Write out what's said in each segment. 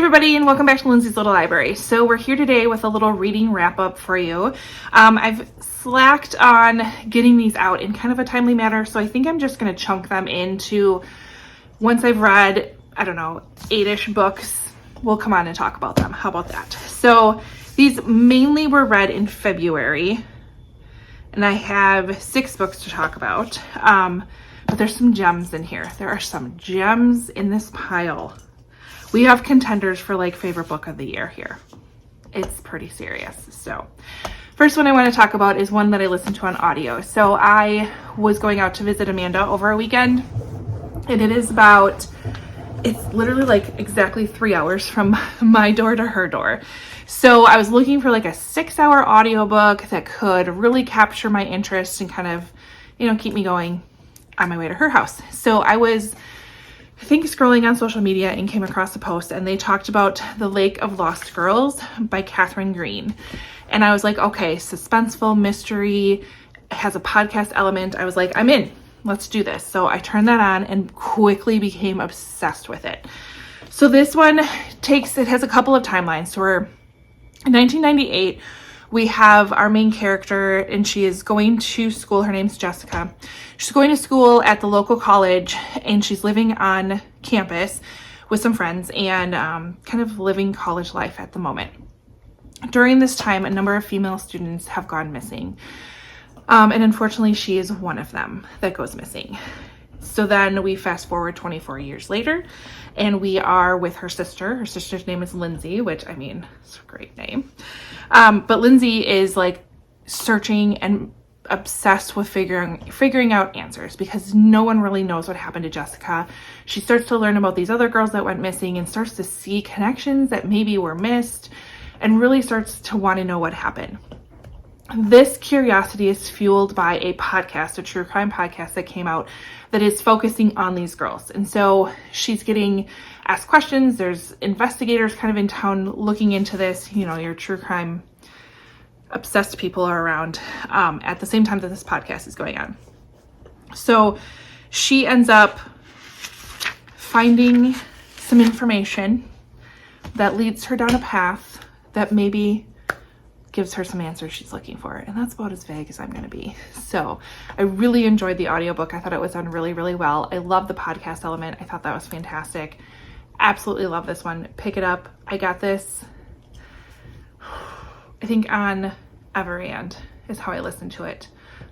everybody, and welcome back to Lindsey's Little Library. So we're here today with a little reading wrap up for you. I've slacked on getting these out in kind of a timely manner, so I think I'm just going to chunk them into, once I've read, I don't know, 8-ish books, we'll come on and talk about them. How about that? So these mainly were read in February, and I have 6 books to talk about, but there's some gems in here. There are some gems in this pile. We have contenders for like favorite book of the year here. It's pretty serious. So first one I want to talk about is one that I listened to on audio. So I was going out to visit Amanda over a weekend, and it's literally like exactly 3 hours from my door to her door. So I was looking for like a 6-hour audiobook that could really capture my interest and kind of, keep me going on my way to her house. So I was, I think, scrolling on social media and came across a post, and they talked about The Lake of Lost Girls by Katherine Green. And I was like, okay, suspenseful, mystery, has a podcast element. I was like, I'm in, let's do this. So I turned that on and quickly became obsessed with it. So this one has a couple of timelines. So we're in 1998. We have our main character, and she is going to school. Her name's Jessica. She's going to school at the local college, and she's living on campus with some friends and kind of living college life at the moment. During this time, a number of female students have gone missing. And unfortunately, she is one of them that goes missing. So then we fast forward 24 years later, and we are with her sister. Her sister's name is Lindsey, which, I mean, it's a great name. But Lindsey is like searching and obsessed with figuring out answers, because no one really knows what happened to Jessica. She starts to learn about these other girls that went missing and starts to see connections that maybe were missed, and really starts to want to know what happened. This curiosity is fueled by a podcast, a true crime podcast that came out that is focusing on these girls. And so she's getting asked questions. There's investigators kind of in town looking into this. Your true crime obsessed people are around at the same time that this podcast is going on. So she ends up finding some information that leads her down a path that maybe gives her some answers she's looking for. And that's about as vague as I'm going to be. So I really enjoyed the audiobook. I thought it was done really, really well. I love the podcast element. I thought that was fantastic. Absolutely love this one. Pick it up. I got this, I think, on Everand is how I listened to it.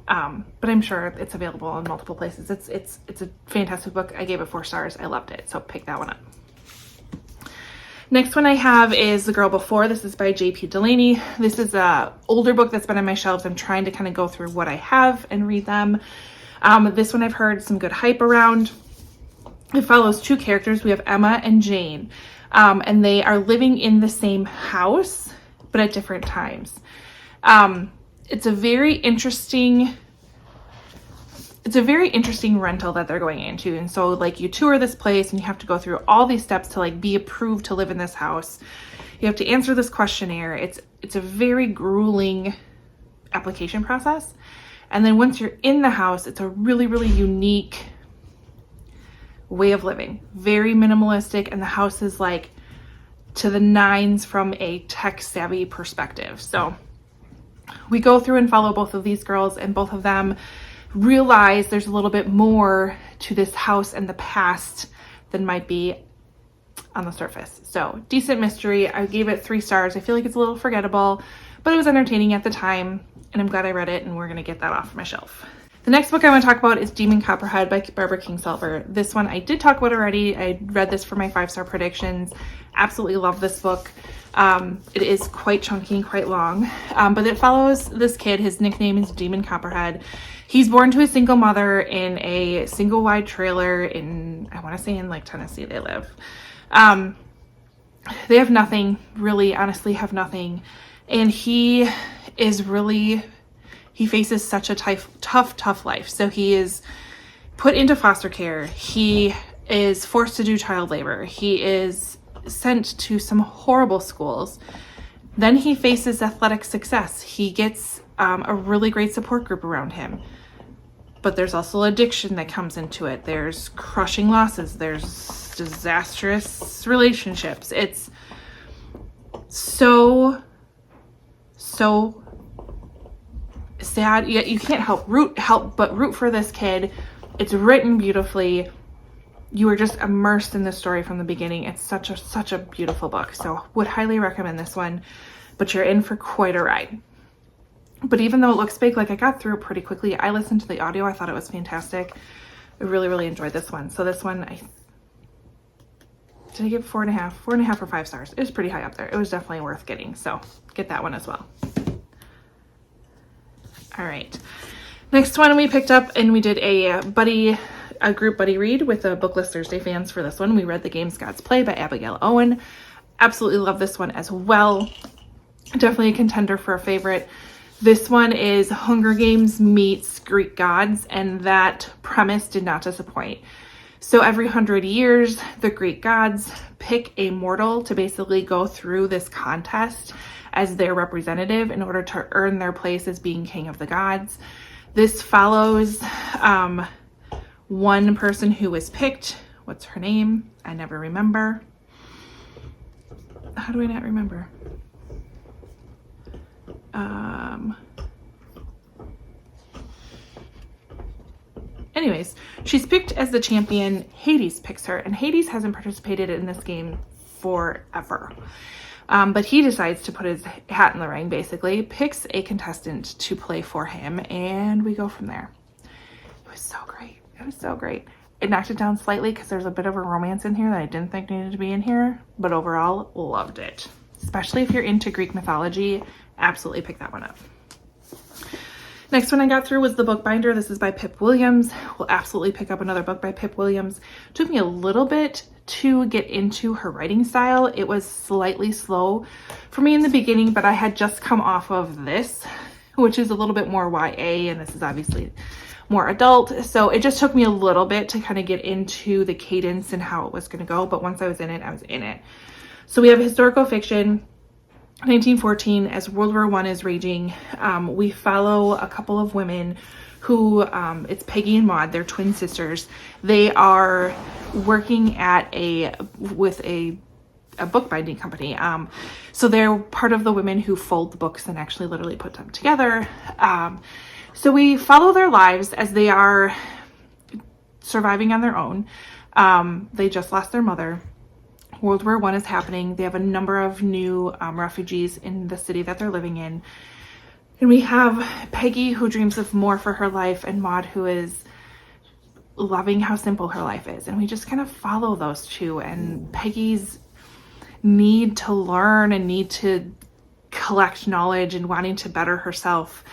But I'm sure it's available in multiple places. It's a fantastic book. I gave it 4 stars. I loved it. So pick that one up. Next one I have is The Girl Before. This is by J.P. Delaney. This is a older book that's been on my shelves. I'm trying to kind of go through what I have and read them. This one I've heard some good hype around. It follows 2 characters. We have Emma and Jane, and they are living in the same house, but at different times. It's a very interesting rental that they're going into. And so like you tour this place and you have to go through all these steps to like be approved to live in this house. You have to answer this questionnaire. It's a very grueling application process. And then once you're in the house, it's a really, really unique way of living. Very minimalistic, and the house is like to the nines from a tech savvy perspective. So we go through and follow both of these girls, and both of them realize there's a little bit more to this house and the past than might be on the surface. So decent mystery. I gave it 3 stars. I feel like it's a little forgettable, but it was entertaining at the time, and I'm glad I read it, and we're going to get that off my shelf. The next book I want to talk about is Demon Copperhead by Barbara Kingsolver. This one I did talk about already. I read this for my 5-star predictions. Absolutely love this book. It is quite chunky and quite long, but it follows this kid. His nickname is Demon Copperhead. He's born to a single mother in a single wide trailer in, I want to say in like Tennessee they live. They have nothing, really, honestly have nothing. And he faces such a tough life. So he is put into foster care. He is forced to do child labor. He is sent to some horrible schools. Then he faces athletic success. He gets a really great support group around him. But there's also addiction that comes into it. There's crushing losses. There's disastrous relationships. It's so sad. You can't help but root for this kid. It's written beautifully. You are just immersed in the story from the beginning. It's such a beautiful book. So would highly recommend this one, but you're in for quite a ride. But even though it looks big, like I got through it pretty quickly. I listened to the audio. I thought it was fantastic. I really enjoyed this one. So this one, did I give 4.5 or 5 stars? It was pretty high up there. It was definitely worth getting. So get that one as well. All right. Next one we picked up, and we did a group buddy read with the Booklist Thursday fans for this one. We read The Games Gods Play by Abigail Owen. Absolutely love this one as well. Definitely a contender for a favorite. This one is Hunger Games meets Greek gods, and that premise did not disappoint. So every 100 years, the Greek gods pick a mortal to basically go through this contest as their representative in order to earn their place as being king of the gods. This follows one person who was picked. What's her name? I never remember. How do I not remember? Anyways, she's picked as the champion. Hades picks her, and Hades hasn't participated in this game forever. But he decides to put his hat in the ring, basically, picks a contestant to play for him, and we go from there. It was so great. It was so great. It knocked it down slightly because there's a bit of a romance in here that I didn't think needed to be in here, but overall, loved it. Especially if you're into Greek mythology, absolutely pick that one up. Next one I got through was The Bookbinder. This is by Pip Williams. We'll absolutely pick up another book by Pip Williams. It took me a little bit to get into her writing style. It was slightly slow for me in the beginning, but I had just come off of this, which is a little bit more YA, and this is obviously more adult. So it just took me a little bit to kind of get into the cadence and how it was going to go. But once I was in it, I was in it. So we have historical fiction, 1914, as World War I is raging. We follow a couple of women who, it's Peggy and Maud, they're twin sisters. They are working with a bookbinding company. So they're part of the women who fold the books and actually literally put them together. So we follow their lives as they are surviving on their own. They just lost their mother. World War I is happening. They have a number of new refugees in the city that they're living in. And we have Peggy, who dreams of more for her life, and Maud, who is loving how simple her life is. And we just kind of follow those two, and Peggy's need to learn and need to collect knowledge and wanting to better herself.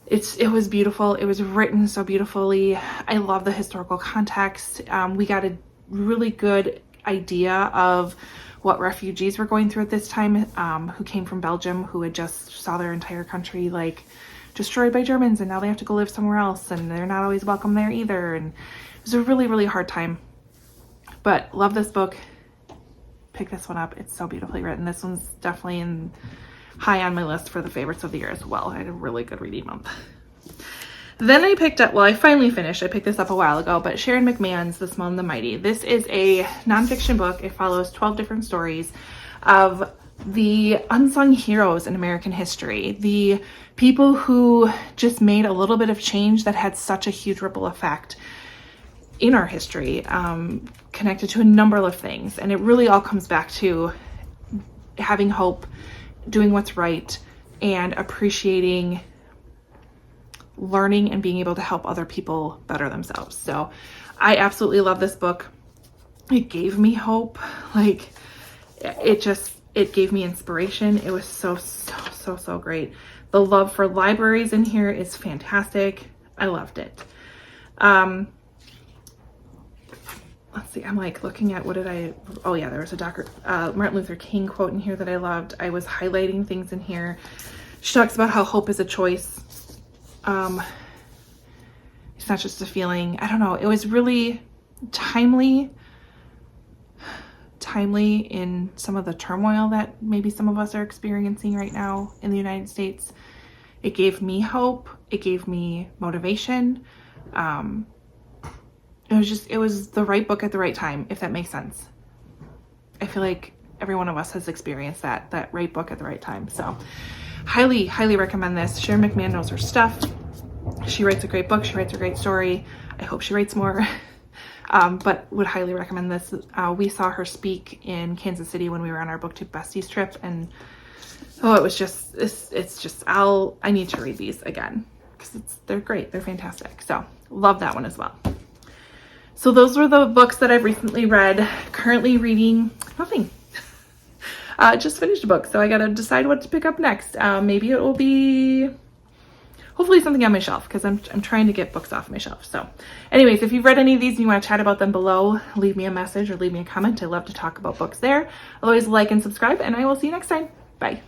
It was beautiful. It was written so beautifully. I love the historical context. We got a really good idea of what refugees were going through at this time, who came from Belgium, who had just saw their entire country like destroyed by Germans, and now they have to go live somewhere else, and they're not always welcome there either. And it was a really hard time, but love this book. Pick this one up. It's so beautifully written. This one's definitely high on my list for the favorites of the year as well. I had a really good reading month. Then I picked up, well, I finally finished. I picked this up a while ago, but Sharon McMahon's The Small and the Mighty. This is a nonfiction book. It follows 12 different stories of the unsung heroes in American history. The people who just made a little bit of change that had such a huge ripple effect in our history, connected to a number of things. And it really all comes back to having hope, doing what's right, and appreciating learning and being able to help other people better themselves. So I absolutely love this book. It gave me hope. Like it gave me inspiration. It was so great. The love for libraries in here is fantastic. I loved it. Let's see, I'm like looking at oh yeah, there was a Martin Luther King quote in here that I loved. I was highlighting things in here. She talks about how hope is a choice. It's not just a feeling. I don't know. It was really timely in some of the turmoil that maybe some of us are experiencing right now in the United States. It gave me hope. It gave me motivation. It was the right book at the right time, if that makes sense. I feel like every one of us has experienced that right book at the right time. So highly, highly recommend this. Sharon McMahon knows her stuff. She writes a great book. She writes a great story. I hope she writes more. But would highly recommend this. We saw her speak in Kansas City when we were on our BookTube Besties trip, and oh, it was just, it's just, I need to read these again because they're great. They're fantastic. So love that one as well. So those were the books that I've recently read. Currently reading nothing. Just finished a book, so I got to decide what to pick up next. Maybe it will be hopefully something on my shelf because I'm trying to get books off my shelf. So anyways, if you've read any of these and you want to chat about them below, leave me a message or leave me a comment. I love to talk about books there. Otherwise, like and subscribe, and I will see you next time. Bye.